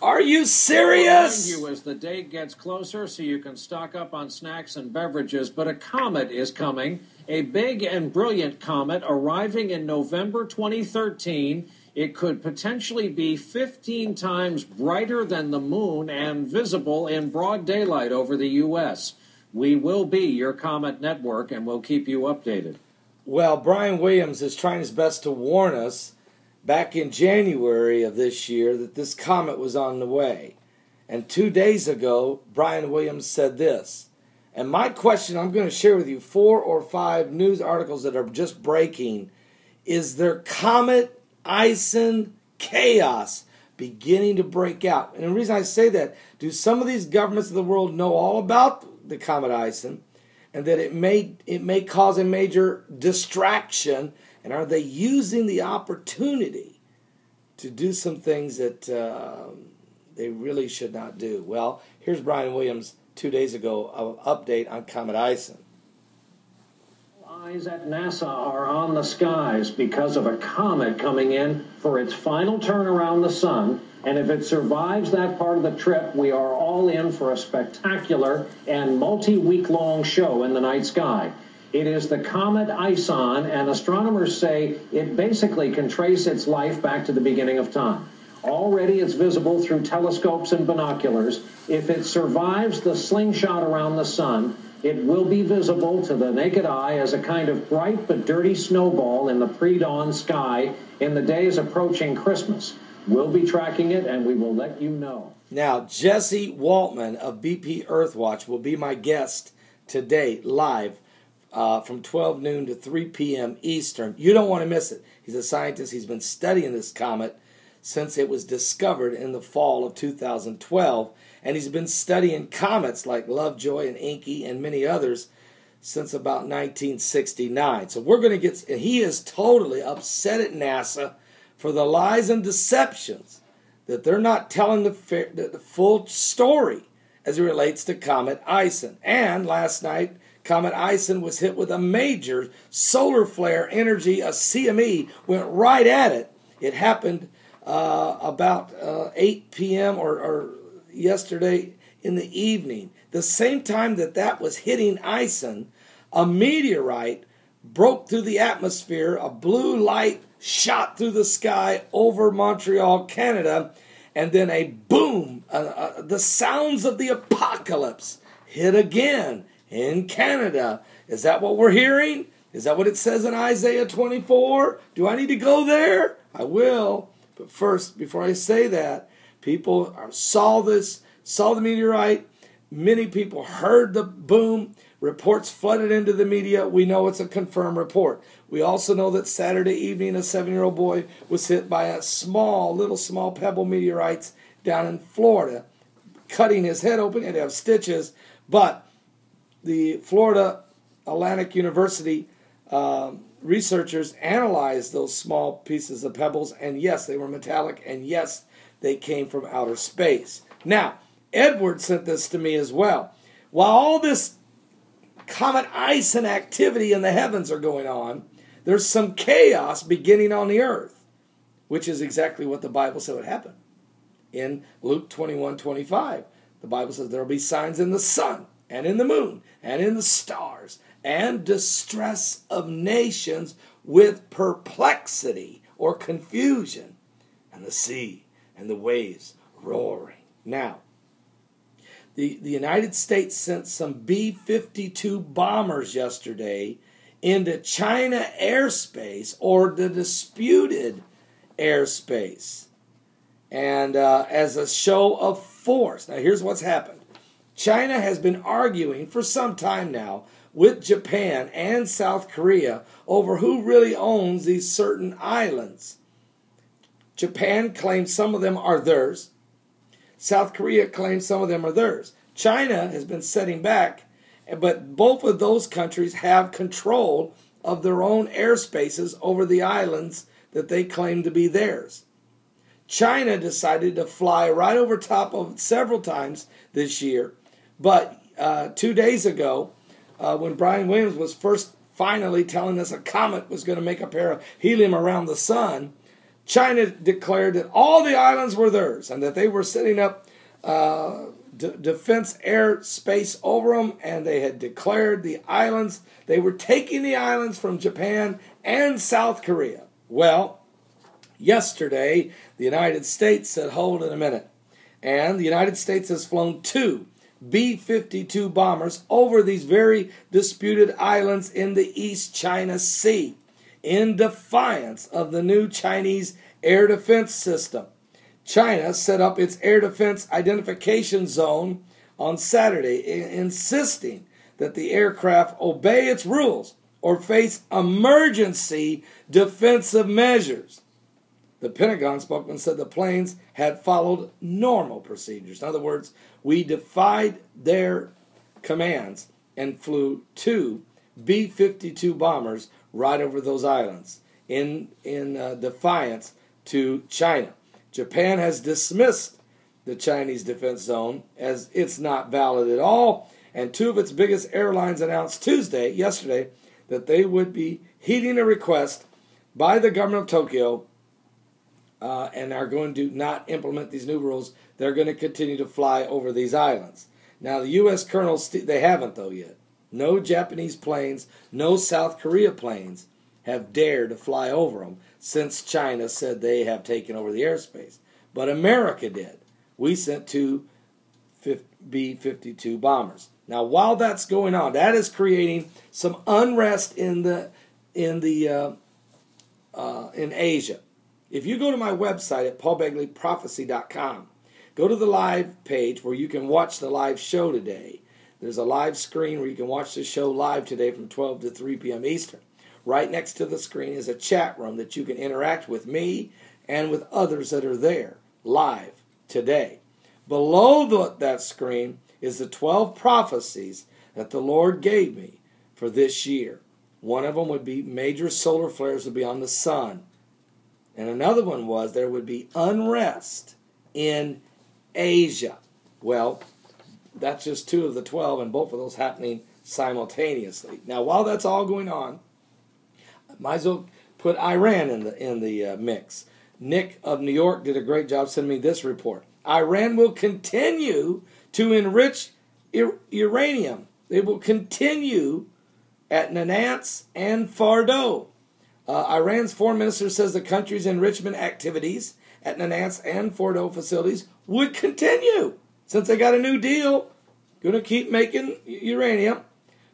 Are you serious? Remind you as the date gets closer so you can stock up on snacks and beverages, but a comet is coming. A big and brilliant comet arriving in November 2013. It could potentially be 15 times brighter than the moon and visible in broad daylight over the U.S. We will be your Comet Network, and we'll keep you updated. Well, Brian Williams is trying his best to warn us back in January of this year that this comet was on the way. And 2 days ago, Brian Williams said this. And my question, I'm going to share with you 4 or 5 news articles that are just breaking. Is there Comet ISON chaos beginning to break out? And the reason I say that, do some of these governments of the world know all about the Comet ISON and that it may cause a major distraction? And are they using the opportunity to do some things that they really should not do? Well, here's Brian Williams 2 days ago, an update on Comet ISON. Eyes at NASA are on the skies because of a comet coming in for its final turn around the sun. And if it survives that part of the trip, we are all in for a spectacular and multi-week-long show in the night sky. It is the Comet ISON, and astronomers say it basically can trace its life back to the beginning of time. Already it's visible through telescopes and binoculars. If it survives the slingshot around the sun, it will be visible to the naked eye as a kind of bright but dirty snowball in the pre-dawn sky in the days approaching Christmas. We'll be tracking it, and we will let you know. Now, Jesse Waltman of BP Earthwatch will be my guest today, live, from 12 noon to 3 p.m. Eastern. You don't want to miss it. He's a scientist. He's been studying this comet since it was discovered in the fall of 2012. And he's been studying comets like Lovejoy and Encke and many others since about 1969. So we're going to get, and he is totally upset at NASA for the lies and deceptions that they're not telling the full story as it relates to Comet ISON. And last night, Comet ISON was hit with a major solar flare energy. A CME went right at it. It happened about 8 p.m. or yesterday in the evening. The same time that was hitting ISON, a meteorite broke through the atmosphere. A blue light shot through the sky over Montreal, Canada, and then a boom. The sounds of the apocalypse hit again in Canada. Is that what we're hearing? Is that what it says in Isaiah 24? Do I need to go there? I will. But first, before I say that, people saw the meteorite. Many people heard the boom. Reports flooded into the media. We know it's a confirmed report. We also know that Saturday evening, a 7-year-old boy was hit by a small pebble meteorites down in Florida, cutting his head open. He had to have stitches. But the Florida Atlantic University researchers analyzed those small pieces of pebbles, and yes, they were metallic, and yes, they came from outer space. Now, Edward sent this to me as well. While all this Comet ISON activity in the heavens are going on, there's some chaos beginning on the earth, which is exactly what the Bible said would happen. In Luke 21:25, the Bible says there will be signs in the sun and in the moon and in the stars and distress of nations with perplexity or confusion, and the sea and the waves roaring. Now, the United States sent some B-52 bombers yesterday into China airspace, or the disputed airspace, and as a show of force. Now, here's what's happened. China has been arguing for some time now with Japan and South Korea over who really owns these certain islands. Japan claims some of them are theirs. South Korea claims some of them are theirs. China has been setting back, but both of those countries have control of their own airspaces over the islands that they claim to be theirs. China decided to fly right over top of it several times this year, but 2 days ago, when Brian Williams was finally telling us a comet was going to make a pair of helium around the sun, China declared that all the islands were theirs and that they were setting up defense airspace over them, and they had declared the islands, they were taking the islands from Japan and South Korea. Well, yesterday, the United States said, hold it a minute. And the United States has flown 2 B-52 bombers over these very disputed islands in the East China Sea in defiance of the new Chinese air defense system. China set up its air defense identification zone on Saturday, insisting that the aircraft obey its rules or face emergency defensive measures. The Pentagon spokesman said the planes had followed normal procedures. In other words, we defied their commands and flew 2 B-52 bombers right over those islands in defiance to China. Japan has dismissed the Chinese defense zone as it's not valid at all, and 2 of its biggest airlines announced yesterday, that they would be heeding a request by the government of Tokyo and are going to not implement these new rules. They're going to continue to fly over these islands. Now, the U.S. colonels, they haven't, though, yet. No Japanese planes, no South Korea planes have dared to fly over them since China said they have taken over the airspace. But America did. We sent 2 B-52 bombers. Now, while that's going on, that is creating some unrest in Asia. If you go to my website at paulbegleyprophecy.com, go to the live page where you can watch the live show today. There's a live screen where you can watch the show live today from 12 to 3 p.m. Eastern. Right next to the screen is a chat room that you can interact with me and with others that are there live today. Below that screen is the 12 prophecies that the Lord gave me for this year. One of them would be major solar flares would be on the sun. And another one was there would be unrest in Asia. Well, that's just 2 of the 12, and both of those happening simultaneously. Now, while that's all going on, I might as well put Iran in the mix. Nick of New York did a great job sending me this report. Iran will continue to enrich uranium. They will continue at Nanance and Fordow. Iran's foreign minister says the country's enrichment activities at Nanance and Fordow facilities would continue since they got a new deal. Going to keep making uranium,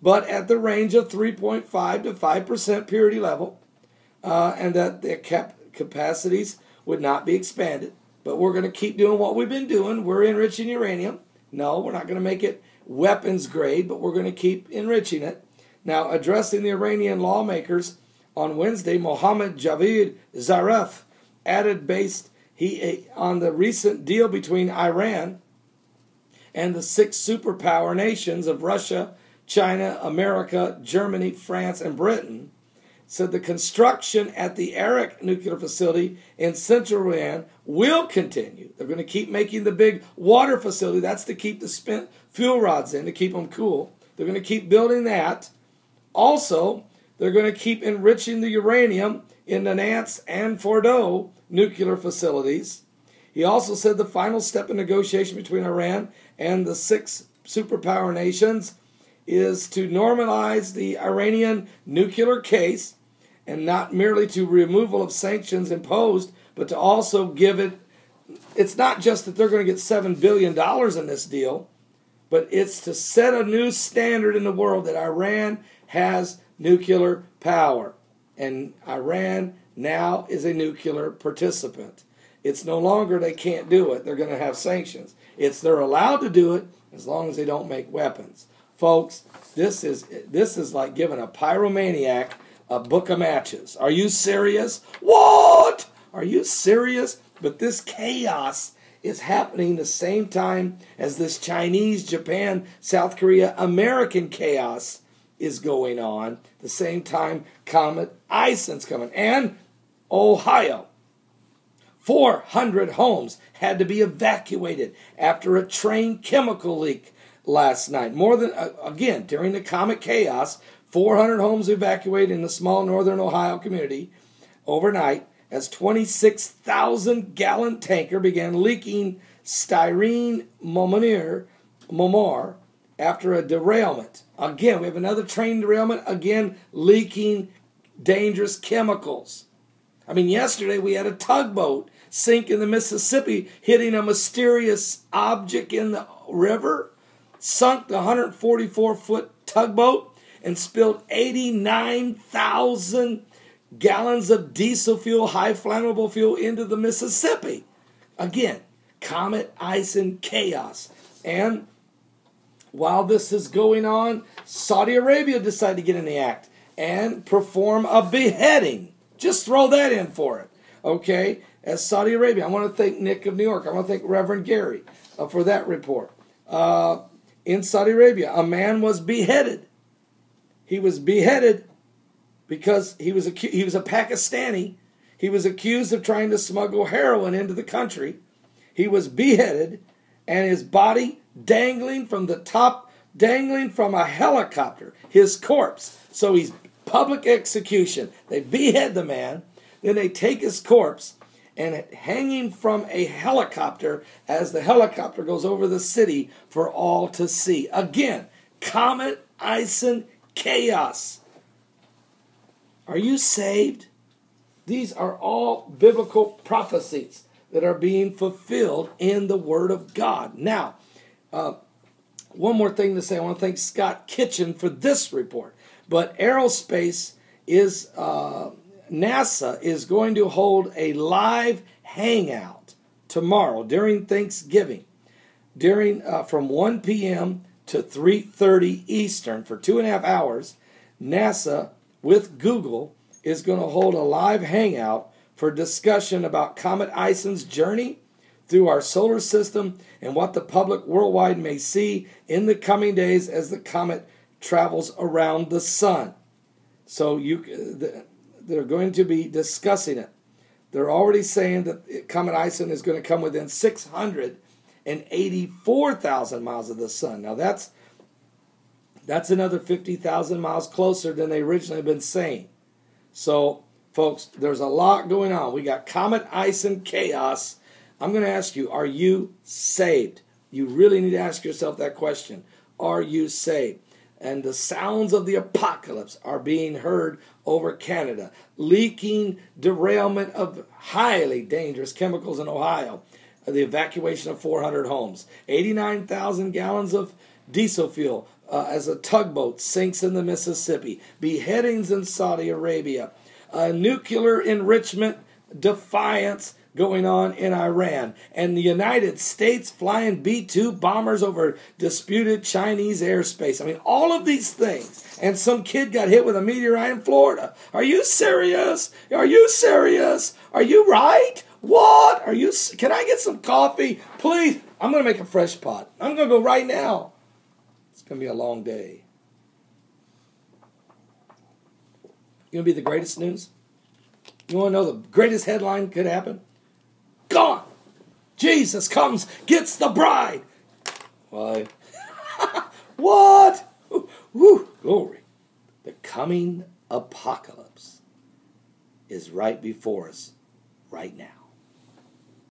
but at the range of 3.5 to 5% purity level, and that their capacities would not be expanded. But we're going to keep doing what we've been doing. We're enriching uranium. No, we're not going to make it weapons grade, but we're going to keep enriching it. Now, addressing the Iranian lawmakers on Wednesday, Mohammad Javad Zarif added on the recent deal between Iran and the 6 superpower nations of Russia, China, America, Germany, France, and Britain, said the construction at the Arak nuclear facility in central Iran will continue. They're going to keep making the big water facility. That's to keep the spent fuel rods in, to keep them cool. They're going to keep building that. Also, they're going to keep enriching the uranium in Nanance and Fordow nuclear facilities. He also said the final step in negotiation between Iran and the 6 superpower nations is to normalize the Iranian nuclear case, and not merely to removal of sanctions imposed, but to also give it, it's not just that they're going to get $7 billion in this deal, but it's to set a new standard in the world that Iran has nuclear power. And Iran now is a nuclear participant. It's no longer they can't do it. They're going to have sanctions. It's they're allowed to do it as long as they don't make weapons. Folks, this is like giving a pyromaniac a book of matches. Are you serious? What? Are you serious? But this chaos is happening the same time as this Chinese, Japan, South Korea, American chaos is going on. The same time Comet ISON's coming. And Ohio. 400 homes had to be evacuated after a train chemical leak last night. More than, again, during the Comet chaos, 400 homes evacuated in the small northern Ohio community overnight as 26,000-gallon tanker began leaking styrene momar after a derailment. Again, we have another train derailment, again leaking dangerous chemicals. I mean, yesterday we had a tugboat sink in the Mississippi, hitting a mysterious object in the river, sunk the 144-foot tugboat, and spilled 89,000 gallons of diesel fuel, high flammable fuel, into the Mississippi. Again, Comet ISON chaos. And while this is going on, Saudi Arabia decided to get in the act and perform a beheading. Just throw that in for it. Okay? As Saudi Arabia, I want to thank Nick of New York. I want to thank Reverend Gary for that report. In Saudi Arabia, a man was beheaded. He was beheaded because he was a Pakistani. He was accused of trying to smuggle heroin into the country. He was beheaded, and his body dangling from the top, dangling from a helicopter, his corpse. So he's public execution. They behead the man, then they take his corpse, and hanging from a helicopter as the helicopter goes over the city for all to see. Again, Comet ISON chaos. Are you saved? These are all biblical prophecies that are being fulfilled in the Word of God. Now, one more thing to say. I want to thank Scott Kitchen for this report. But aerospace is, NASA is going to hold a live hangout tomorrow during Thanksgiving, from 1 p.m. to 3:30 Eastern for 2.5 hours. NASA with Google is going to hold a live hangout for discussion about Comet ISON's journey through our solar system and what the public worldwide may see in the coming days as the comet travels around the sun. So they're going to be discussing it. They're already saying that Comet ISON is going to come within 684,000 miles of the sun. Now that's another 50,000 miles closer than they originally had been saying. So, folks, there's a lot going on. We got Comet ISON chaos. I'm going to ask you, are you saved? You really need to ask yourself that question. Are you saved? And the sounds of the apocalypse are being heard over Canada. Leaking derailment of highly dangerous chemicals in Ohio. The evacuation of 400 homes. 89,000 gallons of diesel fuel as a tugboat sinks in the Mississippi. Beheadings in Saudi Arabia. Nuclear enrichment defiance going on in Iran. And the United States flying B-2 bombers over disputed Chinese airspace. I mean, all of these things. And some kid got hit with a meteorite in Florida. Are you serious? Are you serious? Are you right? What? Can I get some coffee? Please. I'm going to make a fresh pot. I'm going to go right now. It's going to be a long day. You want to be the greatest news? You want to know the greatest headline could happen? Gone! Jesus comes, gets the bride. Why? What? Woo, glory. The coming apocalypse is right before us right now.